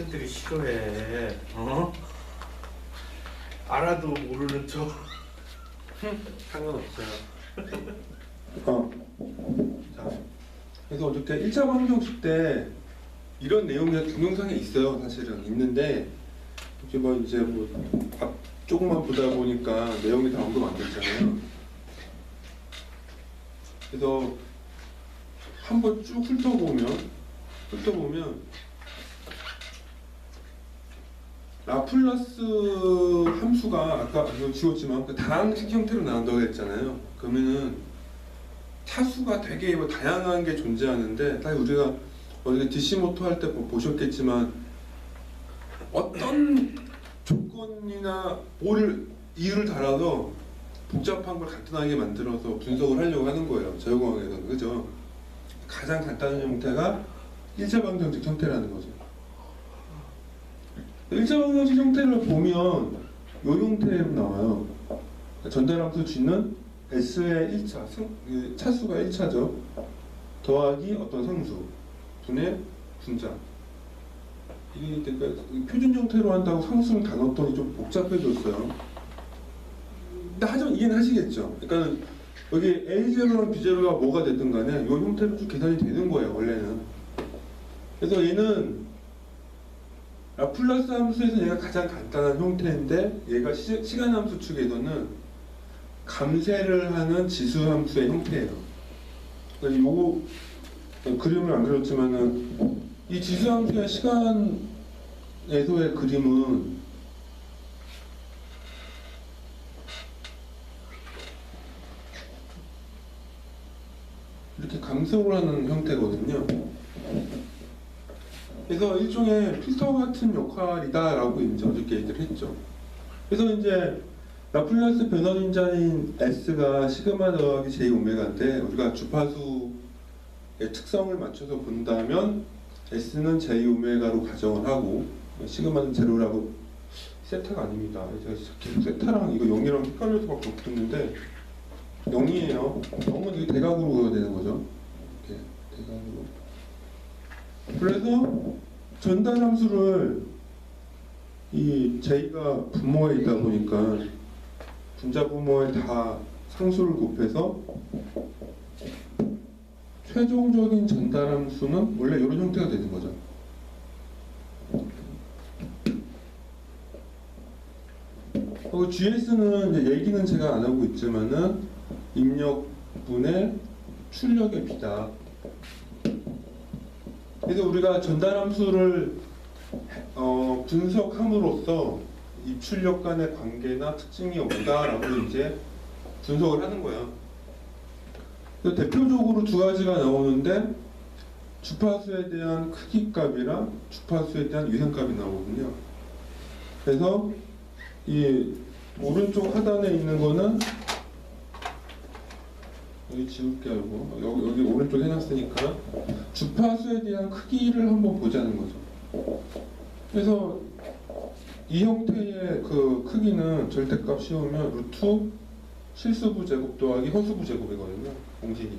학생들이 싫어해. 어? 알아도 모르는 척. 상관없어요. 자, 그래서 어저께 1차 방정식 때 이런 내용이 동영상에 있어요. 사실은 있는데 이제 조금만 보다 보니까 내용이 다 언급 안 됐잖아요. 그래서 한번 쭉 훑어보면 라플라스 함수가 아까 이거 지웠지만 그 다항식 형태로 나온다고 했잖아요. 그러면은 차수가 되게 다양한 게 존재하는데, 사실 우리가 어제 DC모토 할 때 보셨겠지만 어떤 조건이나 이유를 달아서 복잡한 걸 간단하게 만들어서 분석을 하려고 하는 거예요. 자유공학에서는. 그죠? 가장 간단한 형태가 1차 방정식 형태라는 거죠. 1차 방정식 형태를 보면 이 형태로 나와요. 전달함수 G는 S의 1차, 차수가 1차죠. 더하기 어떤 상수, 분의 분자. 이게 그러니까 표준 형태로 한다고 상수를 다 넣었더니 좀 복잡해졌어요. 근데 하지만 이해는 하시겠죠. 그러니까 여기 A0랑 B0가 뭐가 됐든 간에 이 형태로 쭉 계산이 되는 거예요, 원래는. 그래서 얘는 라플라스 함수에서 얘가 가장 간단한 형태인데, 얘가 시간 함수 측에서는 감쇄를 하는 지수 함수의 형태예요. 그러니까 요거 그림을 안 그렸지만은 이 지수 함수의 시간에서의 그림은 이렇게 감속을 하는 형태거든요. 그래서 일종의 필터 같은 역할이다라고 이제 어저께 얘기를 했죠. 그래서 이제 라플라스 변환인자인 S가 시그마 더하기 J 오메가인데, 우리가 주파수의 특성을 맞춰서 본다면 S는 J 오메가로 가정을 하고 시그마는 제로라고. 세타가 아닙니다. 제가 계속 세타랑 이거 0이랑 헷갈려서 막 붙었는데 0이에요. 0은 이게 대각으로 그어야 되는 거죠. 이렇게 대각으로. 그래서 전달함수를 이 J가 분모에 있다 보니까 분자 분모에 다 상수를 곱해서 최종적인 전달함수는 원래 이런 형태가 되는 거죠. GS는 이제 얘기는 제가 안 하고 있지만은 입력분의 출력의 비다. 그래서 우리가 전달함수를 분석함으로써 입출력 간의 관계나 특징이 없다라고 이제 분석을 하는 거야. 대표적으로 두 가지가 나오는데, 주파수에 대한 크기 값이랑 주파수에 대한 위상값이 나오거든요. 그래서 이 오른쪽 하단에 있는 거는 여기 지울게 알고 여기 오른쪽 해놨으니까 주파수에 대한 크기를 한번 보자는 거죠. 그래서 이 형태의 그 크기는 절대값 씌우면 루트 실수부 제곱 더하기 허수부 제곱이거든요, 공식이.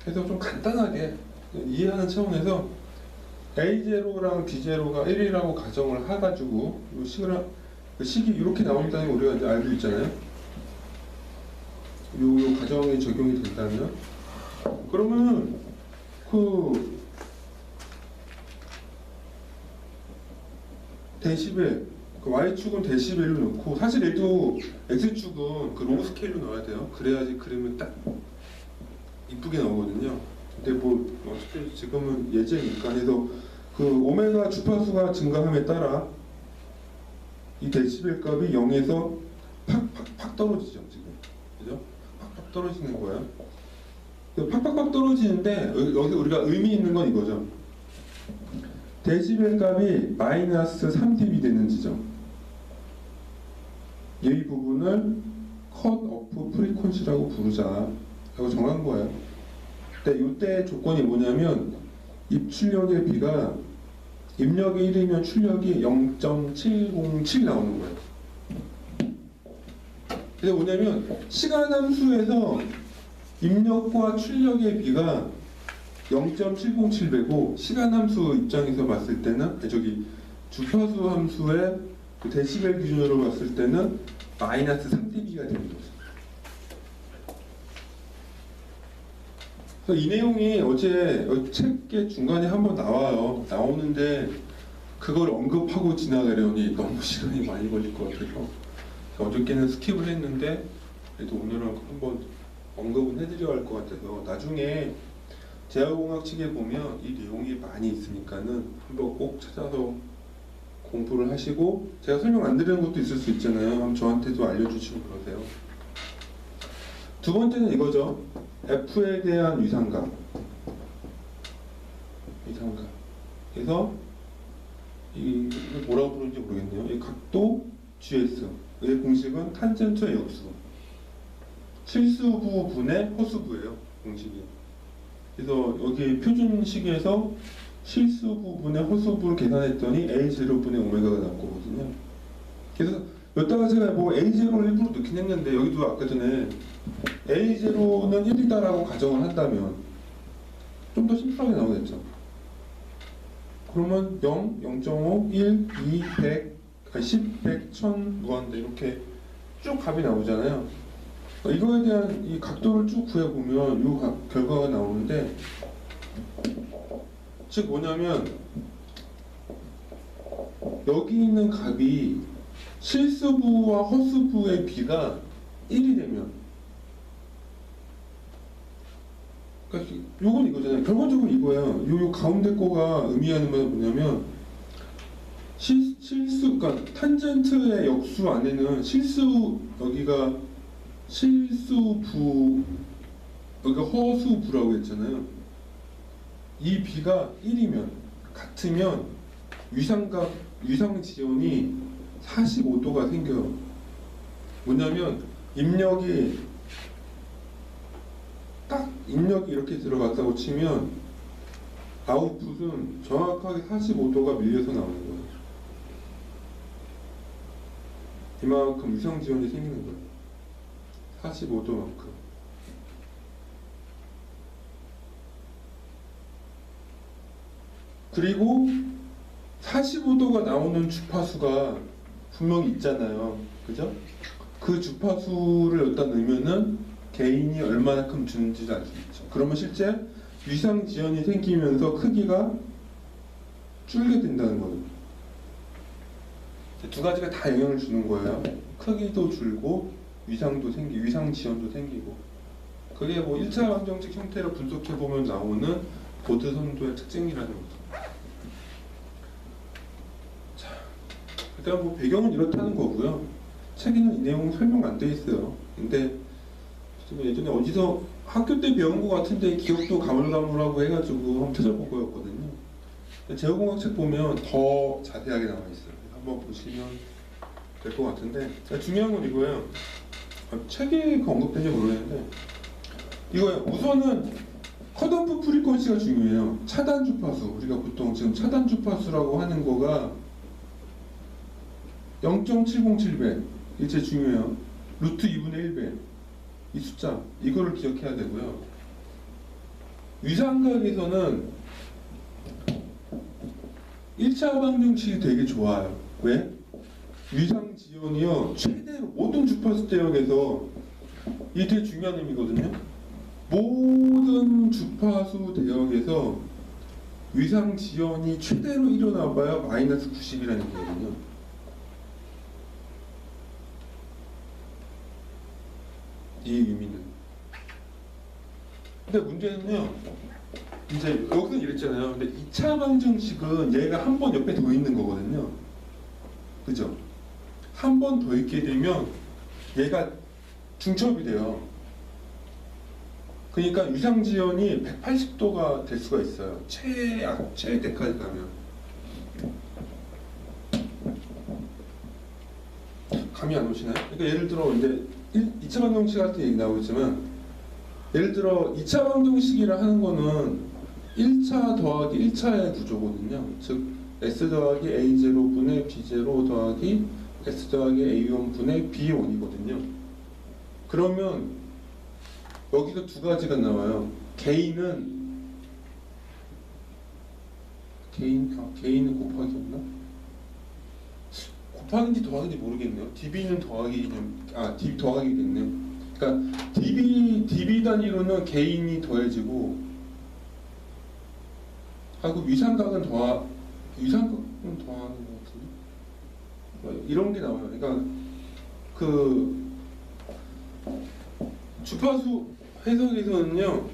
그래서 좀 간단하게 이해하는 차원에서 A0랑 B0가 1이라고 가정을 해가지고 식이 이렇게 나온다는 걸 우리가 이제 알고 있잖아요. 요 가정이 적용이 된다면, 그러면 그 데시벨, 그 Y축은 데시벨로 넣고, 사실 얘도 X축은 그 로그 스케일로 넣어야 돼요. 그래야지 그림을 딱 이쁘게 나오거든요. 근데 어차피 지금은 예제니까 해서 그 오메가 주파수가 증가함에 따라 이 데시벨 값이 0에서 팍팍팍 떨어지죠, 지금. 그죠? 팍팍 떨어지는 거예요. 팍팍팍 떨어지는데, 여기 우리가 의미 있는 건 이거죠. 데시벨 값이 마이너스 3dB 되는 지점. 이 부분을 컷 오프 프리퀀시라고 부르자라고 정한 거예요. 근데 이때 조건이 뭐냐면, 입출력의 비가 입력이 1이면 출력이 0.707 나오는 거예요. 그게 뭐냐면 시간 함수에서 입력과 출력의 비가 0.707배고 시간 함수 입장에서 봤을 때는 주파수 함수의 그 데시벨 기준으로 봤을 때는 마이너스 3dB가 되는 거죠. 그래서 이 내용이 어제 책의 중간에 한번 나오는데 그걸 언급하고 지나가려니 너무 시간이 많이 걸릴 것 같아서 어저께는 스킵을 했는데 그래도 오늘은 한번 언급은 해드려야 할 것 같아서 나중에 제어공학 책에 보면 이 내용이 많이 있으니까는 한번 꼭 찾아서 공부를 하시고 제가 설명 안 드리는 것도 있을 수 있잖아요. 저한테도 알려주시고 그러세요. 두 번째는 이거죠. F에 대한 위상감. 그래서 이 뭐라고 부르는지 모르겠네요. 이 각도 GS. 의 공식은 탄젠트의 역수. 실수부 분의 허수부예요. 공식이. 그래서 여기 표준식에서 실수부분의 허수부를 계산했더니 A0분의 오메가가 나올 거거든요. 그래서 여기다가 제가 뭐 A0를 일부러 넣긴 했는데 여기도 아까 전에 A0는 1이다라고 가정을 한다면 좀 더 심플하게 나오겠죠. 그러면 0, 0.5, 1, 2, 100, 10, 100, 1000 무한대 이렇게 쭉 값이 나오잖아요. 이거에 대한 이 각도를 쭉 구해보면 이 결과가 나오는데 즉 뭐냐면 여기 있는 값이 실수부와 허수부의 비가 1이 되면 그러니까 요건 이거잖아요. 결과적으로 이거예요. 요 가운데 거가 의미하는 건 뭐냐면 그러니까 탄젠트의 역수 안에는 여기가 실수부 여기가 허수부라고 했잖아요. 이 비가 1이면 같으면 위상지연이 45도가 생겨요. 뭐냐면 입력이 이렇게 들어갔다고 치면 아웃풋은 정확하게 45도가 밀려서 나오는 거예요. 이만큼 위상지연이 생기는 거예요. 45도만큼. 그리고 45도가 나오는 주파수가 분명히 있잖아요. 그죠? 그 주파수를 여기다 넣으면은 개인이 얼마만큼 주는지 알 수 있죠. 그러면 실제 위상지연이 생기면서 크기가 줄게 된다는 거예요. 두 가지가 다 영향을 주는 거예요. 크기도 줄고 위상지연도 생기고. 그게 뭐 1차 방정식 형태로 분석해보면 나오는 보드 선도의 특징이라는 거죠. 자, 일단 뭐 배경은 이렇다는 거고요. 책에는 이 내용 설명 안 돼 있어요. 근데 예전에 어디서 학교 때 배운 것 같은데 기억도 가물가물하고 해가지고 한번 찾아본 거였거든요. 제어공학 책 보면 더 자세하게 나와 있어요. 한번 보시면 될 것 같은데 중요한 건 이거예요. 책에 언급된지 모르겠는데 이거예요. 우선은 컷오프 프리퀀시가 중요해요. 차단 주파수. 우리가 보통 지금 차단 주파수라고 하는 거가 0.707배. 이게 제일 중요해요. 루트 2분의 1배. 이 숫자. 이거를 기억해야 되고요. 위상각에서는 1차 방정식이 되게 좋아요. 왜? 위상지연이요. 최대로 모든 주파수 대역에서 이게 되게 중요한 의미거든요. 모든 주파수 대역에서 위상지연이 최대로 일어나봐야 마이너스 90이라는 거거든요. 이 의미는. 근데 문제는요. 이제 여기서 이랬잖아요. 근데 2차 방정식은 얘가 한 번 옆에 더 있는 거거든요. 그죠? 한 번 더 있게 되면 얘가 중첩이 돼요. 그러니까 위상지연이 180도가 될 수가 있어요. 최대까지 가면. 감이 안 오시나요? 그러니까 예를 들어 이제 2차 방정식 할 때 얘기 나오지만 예를 들어 2차 방정식이라 하는 거는 1차 더하기 1차의 구조거든요. 즉 S 더하기 A0분의 B0 더하기 S 더하기 A1분의 B1이거든요. 그러면 여기서 두 가지가 나와요. 개인은 개인은 곱하기였나? 곱하기인지 더하기인지 모르겠네요. db는 d 더하기겠네요. 그러니까 db 단위로는 개인이 더해지고 하고 위상각은 더하는 것 같은데 이런 게 나와요. 그러니까 그 주파수 해석에서는요,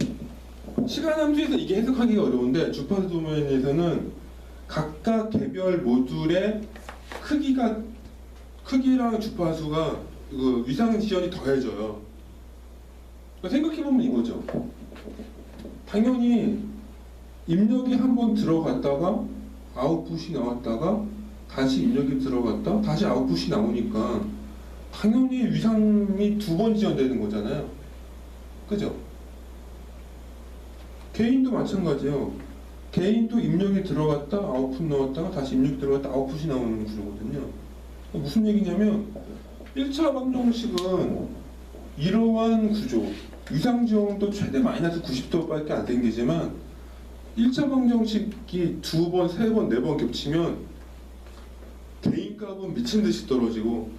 시간 함수에서 이게 해석하기가 어려운데 주파수 도면에서는 각각 개별 모듈의 크기랑 주파수가 그 위상 지연이 더해져요. 그러니까 생각해보면 이거죠. 당연히 입력이 한번 들어갔다가 아웃풋이 나왔다가 다시 입력이 들어갔다 다시 아웃풋이 나오니까 당연히 위상이 두 번 지연되는 거잖아요. 그죠? 개인도 마찬가지예요. 개인도 입력이 들어갔다 아웃풋 나왔다가 다시 입력이 들어갔다 아웃풋이 나오는 구조거든요. 무슨 얘기냐면 1차 방정식은 이러한 구조, 위상지연도 최대 마이너스 90도밖에 안 생기지만 1차 방정식이 두 번, 세 번, 네 번 겹치면 개인값은 미친듯이 떨어지고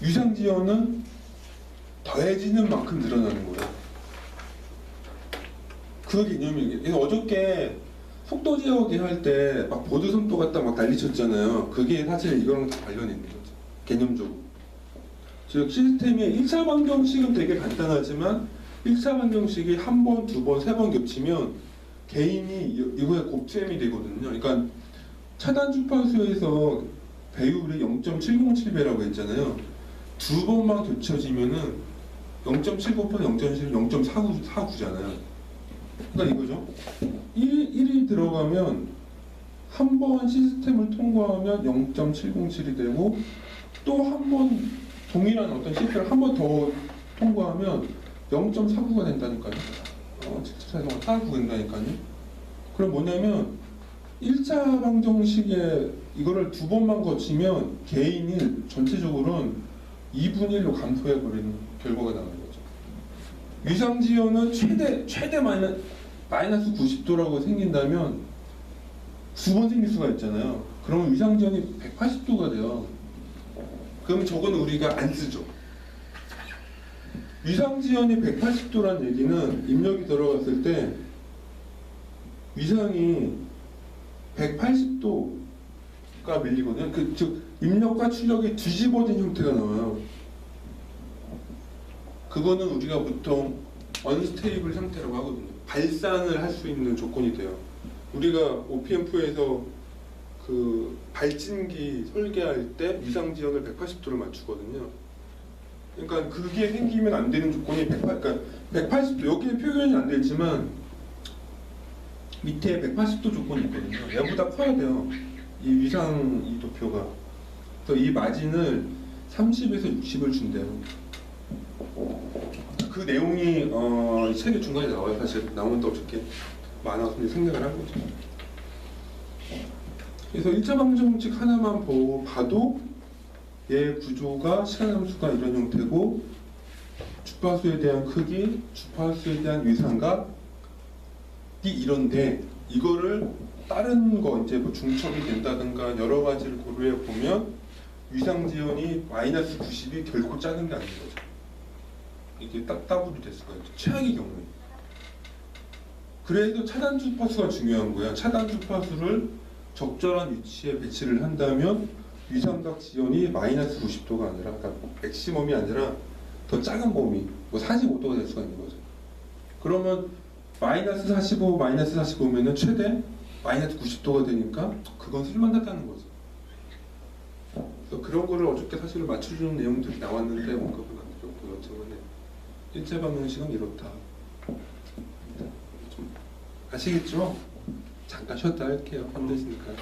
위상지연은 더해지는 만큼 늘어나는 거예요. 그 개념이 그래서 어저께 속도 제어기 할 때 막 보드 속도 갖다 막 난리쳤잖아요. 그게 사실 이거랑 다 관련이 있는 거죠. 개념적으로. 즉 시스템의 1차 방정식은 되게 간단하지만 1차 방정식이 한 번, 두 번, 세 번 겹치면 개인이 이거에 곱셈이 되거든요. 그러니까 차단 주파수에서 배율이 0.707배라고 했잖아요. 두 번만 겹쳐지면은 0.7 곱하기 0.7은 0.49잖아요. 그러니까 이거죠. 1이 들어가면 한 번 시스템을 통과하면 0.707이 되고 또 한 번 동일한 어떤 시스템을 한 번 더 통과하면 0.49가 된다니까요. 49가 된다니까요. 그럼 뭐냐면 1차 방정식에 이거를 두 번만 거치면 개인이 전체적으로는 2분의 1로 감소해버리는 결과가 나오는 거죠. 위상지연은 최대 마이너스 90도라고 생긴다면 두 번 생길 수가 있잖아요. 그러면 위상지연이 180도가 돼요. 그럼 저거는 우리가 안 쓰죠. 위상지연이 180도란 얘기는 입력이 들어갔을 때 위상이 180도가 밀리거든요. 즉 입력과 출력이 뒤집어진 형태가 나와요. 그거는 우리가 보통 언스테이블 상태라고 하거든요. 발산을 할 수 있는 조건이 돼요. 우리가 OPM4에서 그 발진기 설계할 때 위상지연을 180도를 맞추거든요. 그러니까 그게 생기면 안 되는 조건이 180도, 여기에 표현이 안 되지만 밑에 180도 조건이 있거든요. 얘보다 커야 돼요. 이 위상 이 도표가. 그래서 이 마진을 30에서 60을 준대요. 그 내용이 책의 중간에 나와요. 사실 나오는데 어저께 많아서 생각을 한 거죠. 그래서 1차 방정식 하나만 봐도 얘 구조가 시간 함수가 이런 형태고 주파수에 대한 크기, 주파수에 대한 위상각이 이런데 이거를 다른 거 이제 뭐 중첩이 된다든가 여러 가지를 고려해 보면 위상지연이 마이너스 90이 결코 작은 게 아닌 거죠. 이게 딱 따블이 될 수가 있죠. 최악의 경우에. 그래도 차단 주파수가 중요한 거야. 차단 주파수를 적절한 위치에 배치를 한다면 위상각 지연이 마이너스 90도가 아니라, 그러니까 맥시멈이 아니라 더 작은 범위, 뭐 45도가 될 수가 있는 거죠. 그러면 마이너스 45, 마이너스 45면은 최대 마이너스 90도가 되니까 그건 쓸만하다는 거죠. 그래서 그런 거를 어저께 사실 맞춰주는 내용들이 나왔는데 언급은 안 드렸고요. 저번에 일제 방정식은 이렇다. 좀 아시겠죠? 잠깐 쉬었다 할게요. 힘드시니까.